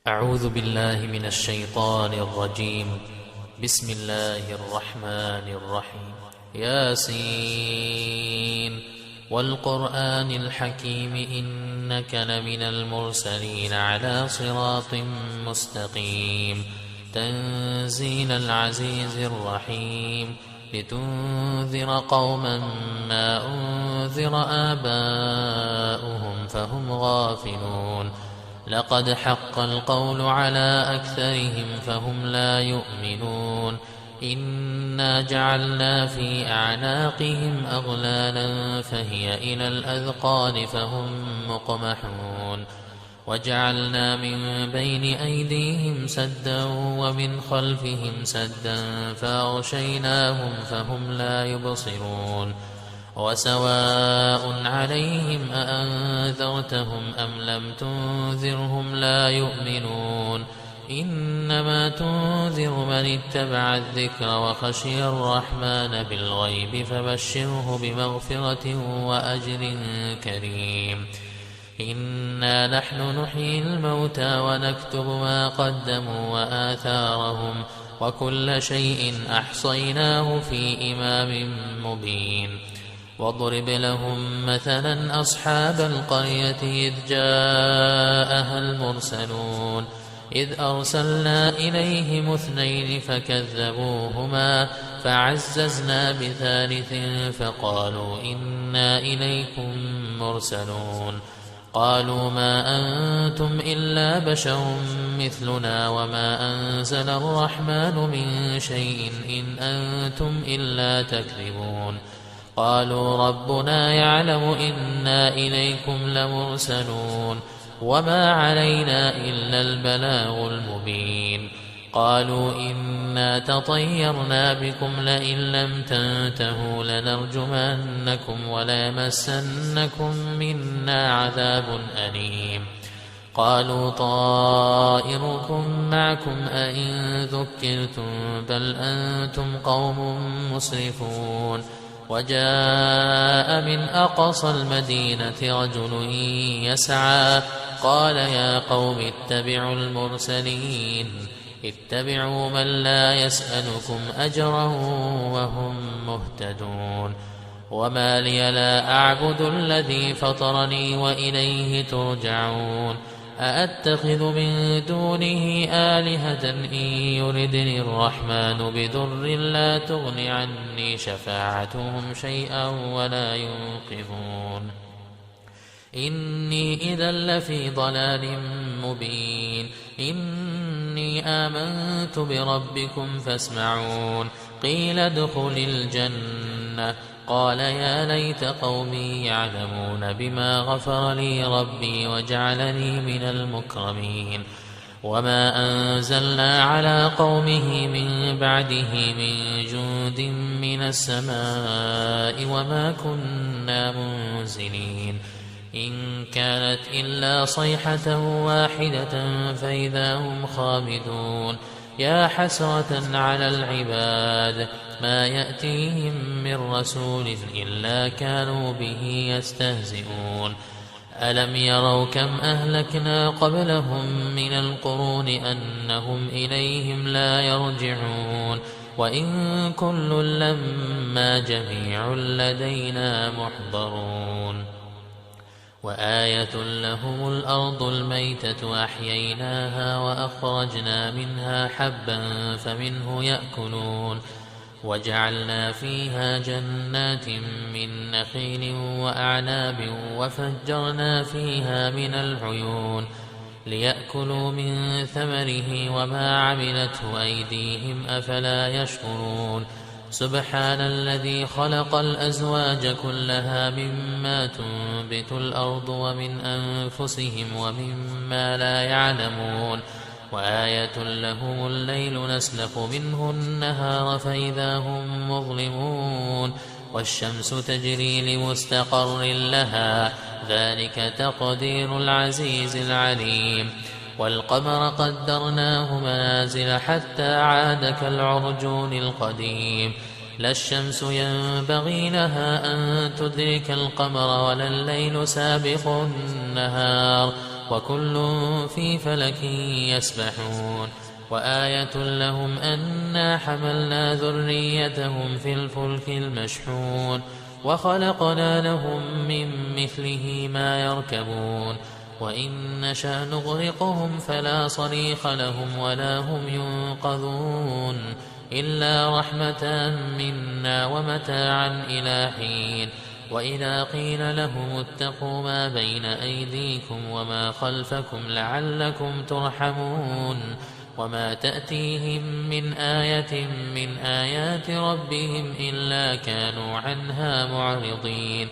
أعوذ بالله من الشيطان الرجيم. بسم الله الرحمن الرحيم. ياسين والقرآن الحكيم إنك لمن المرسلين على صراط مستقيم تنزيل العزيز الرحيم لتنذر قوما ما أنذر آباؤهم فهم غافلون لقد حق القول على أكثرهم فهم لا يؤمنون إنا جعلنا في أعناقهم أغلالا فهي إلى الأذقان فهم مقمحون وجعلنا من بين أيديهم سدا ومن خلفهم سدا فأغشيناهم فهم لا يبصرون وسواء عليهم أأنذرتهم أم لم تنذرهم لا يؤمنون إنما تنذر من اتبع الذكر وخشي الرحمن بالغيب فبشره بمغفرة وأجر كريم إنا نحن نحيي الموتى ونكتب ما قدموا وآثارهم وكل شيء أحصيناه في إمام مبين واضرب لهم مثلا أصحاب القرية إذ جاءها المرسلون إذ أرسلنا إليهم اثنين فكذبوهما فعززنا بثالث فقالوا إنا إليكم مرسلون قالوا ما أنتم إلا بشر مثلنا وما أنزل الرحمن من شيء إن أنتم إلا تكذبون قالوا ربنا يعلم إنا إليكم لمرسلون وما علينا إلا البلاغ المبين قالوا إنا تطيرنا بكم لئن لم تنتهوا لنرجمنكم وليمسنكم منا عذاب أليم قالوا طائركم معكم أئن ذكرتم بل أنتم قوم مسرفون وجاء من أقصى المدينة رجل يسعى قال يا قوم اتبعوا المرسلين اتبعوا من لا يسألكم أجرا وهم مهتدون وما لي لا أعبد الذي فطرني وإليه ترجعون أأتخذ من دونه آلهة إن يردني الرحمن بضر لا تغن عني شفاعتهم شيئا ولا ينقذون إني إذا لفي ضلال مبين إني آمنت بربكم فاسمعون قيل ادخل الجنة قال يا ليت قومي يعلمون بما غفر لي ربي وجعلني من المكرمين وما أنزلنا على قومه من بعده من جند من السماء وما كنا منزلين إن كانت إلا صيحة واحدة فإذا هم خامدون يا حسرة على العباد ما يأتيهم من رسول إلا كانوا به يستهزئون ألم يروا كم أهلكنا قبلهم من القرون أنهم إليهم لا يرجعون وإن كل لما جميع لدينا محضرون وآية لهم الأرض الميتة أحييناها وأخرجنا منها حبا فمنه يأكلون وجعلنا فيها جنات من نخيل وأعناب وفجرنا فيها من العيون ليأكلوا من ثمره وما عملته أيديهم أفلا يشكرون سبحان الذي خلق الأزواج كلها مما تنبت الأرض ومن أنفسهم ومما لا يعلمون وآية لهم الليل نسلخ منه النهار فإذا هم مظلمون والشمس تجري لمستقر لها ذلك تقدير العزيز العليم والقمر قدرناه منازل حتى عاد كالعرجون القديم لا الشمس ينبغي لها أن تدرك القمر ولا الليل سابق النهار وكل في فلك يسبحون وآية لهم أنا حملنا ذريتهم في الفلك المشحون وخلقنا لهم من مثله ما يركبون وإن نشأ نغرقهم فلا صريخ لهم ولا هم ينقذون إلا رحمة منا ومتاعا إلى حين وإذا قيل لهم اتقوا ما بين أيديكم وما خلفكم لعلكم ترحمون وما تأتيهم من آية من آيات ربهم إلا كانوا عنها معرضين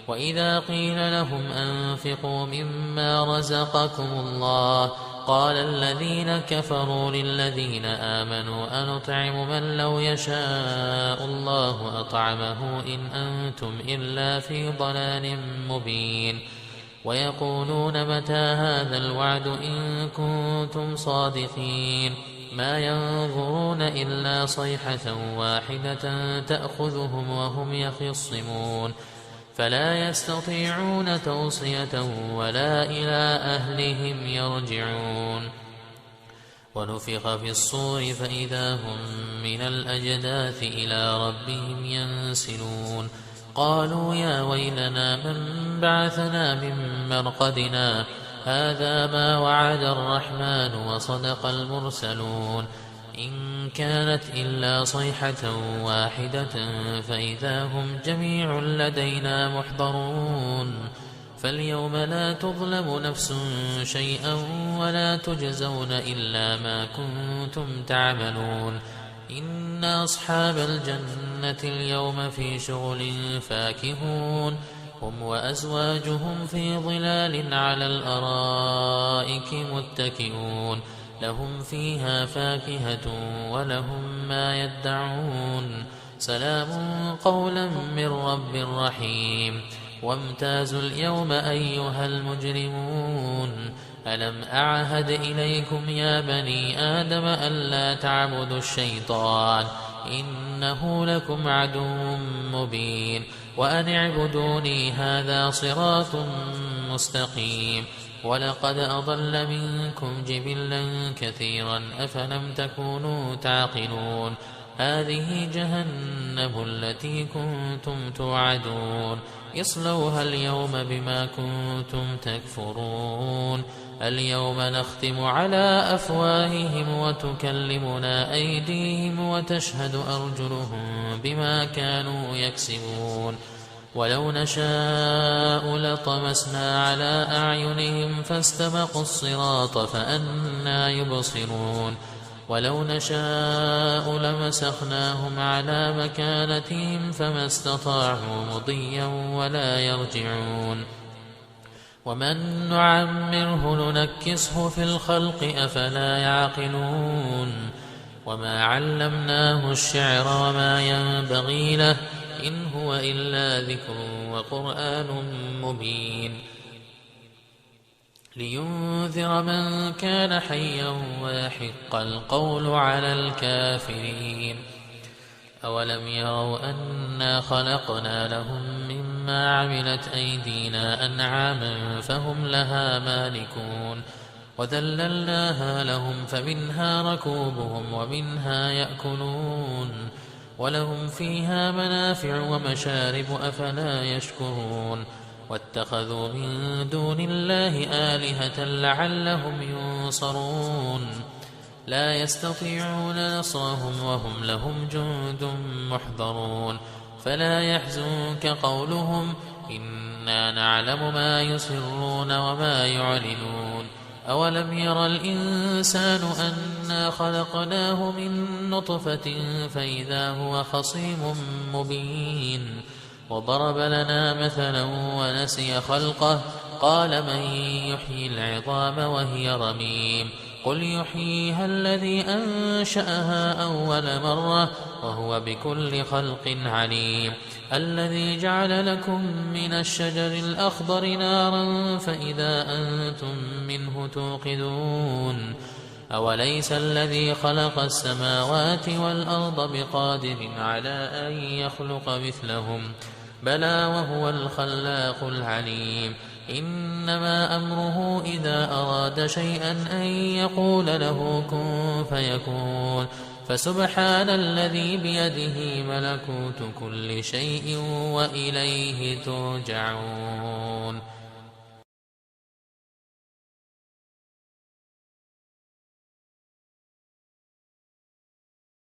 وإذا قيل لهم أنفقوا مما رزقكم الله قال الذين كفروا للذين آمنوا أنطعم من لو يشاء الله أطعمه إن أنتم إلا في ضلال مبين ويقولون متى هذا الوعد إن كنتم صادقين ما ينظرون إلا صيحة واحدة تأخذهم وهم يخصمون فلا يستطيعون توصية ولا إلى أهلهم يرجعون ونفخ في الصور فإذا هم من الأجداث إلى ربهم ينسلون قالوا يا ويلنا من بعثنا من مرقدنا هذا ما وعد الرحمن وصدق المرسلون إن كانت إلا صيحة واحدة فإذا هم جميع لدينا محضرون فاليوم لا تظلم نفس شيئا ولا تجزون إلا ما كنتم تعملون إن أصحاب الجنة اليوم في شغل فاكهون هم وأزواجهم في ظلال على الأرائك متكئون لهم فيها فاكهة ولهم ما يدعون سلام قولا من رب رحيم وامتازوا اليوم أيها المجرمون ألم أعهد إليكم يا بني آدم ألا تعبدوا الشيطان إنه لكم عدو مبين وأن اعبدوني هذا صراط مستقيم ولقد أضل منكم جبلا كثيرا أفلم تكونوا تعقلون هذه جهنم التي كنتم توعدون اصلوها اليوم بما كنتم تكفرون اليوم نختم على أفواههم وتكلمنا أيديهم وتشهد أرجلهم بما كانوا يكسبون ولو نشاء لطمسنا على أعينهم فاستبقوا الصراط فأنى يبصرون ولو نشاء لمسخناهم على مكانتهم فما استطاعوا مضيا ولا يرجعون ومن نعمره ننكسه في الخلق أفلا يعقلون وما علمناه الشعر وما ينبغي له إن هو إلا ذكر وقرآن مبين لينذر من كان حيا ويحق القول على الكافرين أولم يروا أنا خلقنا لهم مما عملت أيدينا أنعاما فهم لها مالكون وذللناها لهم فمنها ركوبهم ومنها يأكلون ولهم فيها منافع ومشارب أفلا يشكرون واتخذوا من دون الله آلهة لعلهم ينصرون لا يستطيعون نصرهم وهم لهم جند محضرون فلا يحزنك قولهم إنا نعلم ما يسرون وما يعلنون أولم ير الإنسان أنا خلقناه من نطفة فإذا هو خصيم مبين وضرب لنا مثلا ونسي خلقه قال من يحيي العظام وهي رميم قل يحييها الذي أنشأها أول مرة وهو بكل خلق عليم الذي جعل لكم من الشجر الأخضر نارا فإذا أنتم منه توقدون أوليس الذي خلق السماوات والأرض بقادر على أن يخلق مثلهم بلى وهو الخلاق العليم إنما أمره إذا أراد شيئا أن يقول له كن فيكون فسبحان الذي بيده ملكوت كل شيء وإليه ترجعون